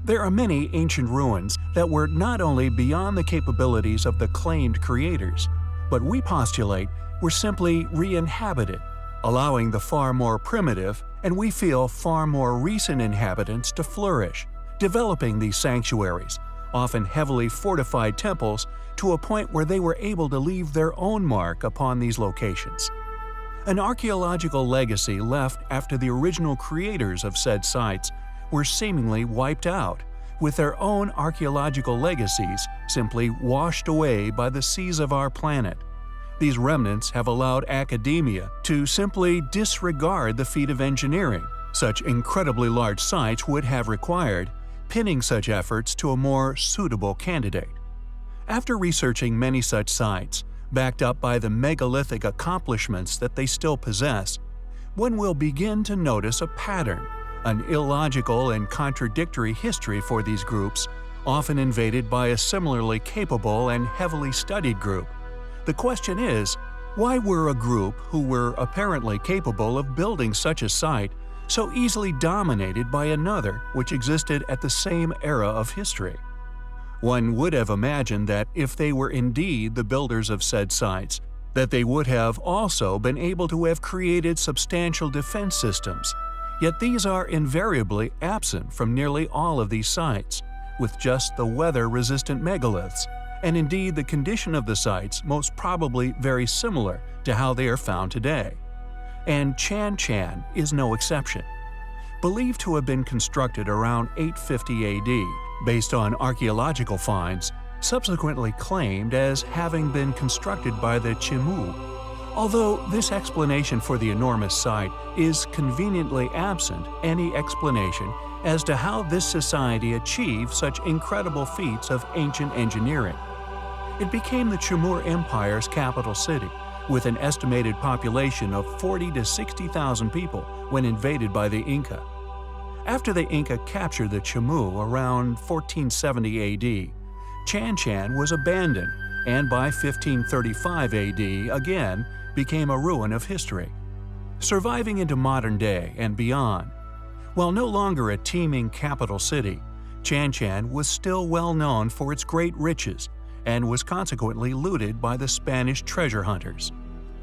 There are many ancient ruins that were not only beyond the capabilities of the claimed creators, but we postulate were simply re-inhabited, allowing the far more primitive and we feel far more recent inhabitants to flourish, developing these sanctuaries, often heavily fortified temples, to a point where they were able to leave their own mark upon these locations. An archaeological legacy left after the original creators of said sites were seemingly wiped out, with their own archaeological legacies simply washed away by the seas of our planet. These remnants have allowed academia to simply disregard the feat of engineering such incredibly large sites would have required, pinning such efforts to a more suitable candidate. After researching many such sites, backed up by the megalithic accomplishments that they still possess, one will begin to notice a pattern, an illogical and contradictory history for these groups, often invaded by a similarly capable and heavily studied group. The question is, why were a group who were apparently capable of building such a site so easily dominated by another which existed at the same era of history? One would have imagined that if they were indeed the builders of said sites, that they would have also been able to have created substantial defense systems. Yet these are invariably absent from nearly all of these sites, with just the weather-resistant megaliths, and indeed the condition of the sites most probably very similar to how they are found today. And Chan Chan is no exception. Believed to have been constructed around 850 AD, based on archaeological finds, subsequently claimed as having been constructed by the Chimu. Although this explanation for the enormous site is conveniently absent any explanation as to how this society achieved such incredible feats of ancient engineering. It became the Timur Empire's capital city, with an estimated population of 40 to 60,000 people when invaded by the Inca. After the Inca captured the Chimu around 1470 AD, Chan Chan was abandoned and by 1535 AD again became a ruin of history. Surviving into modern day and beyond, while no longer a teeming capital city, Chan Chan was still well known for its great riches and was consequently looted by the Spanish treasure hunters.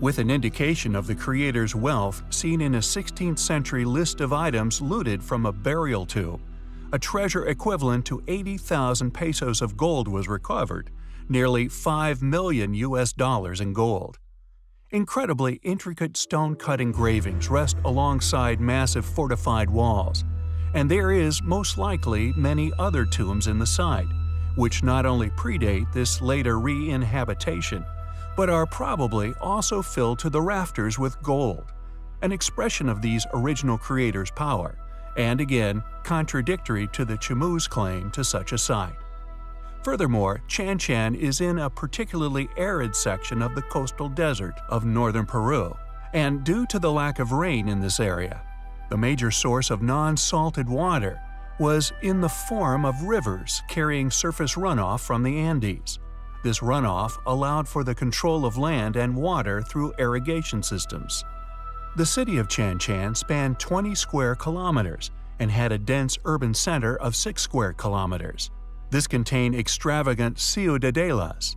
With an indication of the creator's wealth seen in a 16th century list of items looted from a burial tomb, a treasure equivalent to 80,000 pesos of gold was recovered, nearly $5 million in gold. Incredibly intricate stone-cut engravings rest alongside massive fortified walls, and there is most likely many other tombs in the site, which not only predate this later re-inhabitation, but are probably also filled to the rafters with gold, an expression of these original creators' power, and again contradictory to the Chimu's claim to such a site. Furthermore, Chan Chan is in a particularly arid section of the coastal desert of northern Peru, and due to the lack of rain in this area, the major source of non-salted water was in the form of rivers carrying surface runoff from the Andes. This runoff allowed for the control of land and water through irrigation systems. The city of Chan Chan spanned 20 square kilometers and had a dense urban center of 6 square kilometers. This contained extravagant ciudadelas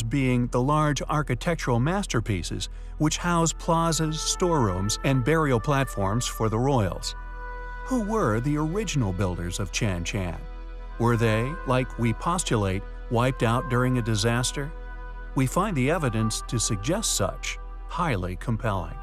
being the large architectural masterpieces which housed plazas, storerooms, and burial platforms for the royals. Who were the original builders of Chan Chan? Were they, like we postulate, wiped out during a disaster? We find the evidence to suggest such highly compelling.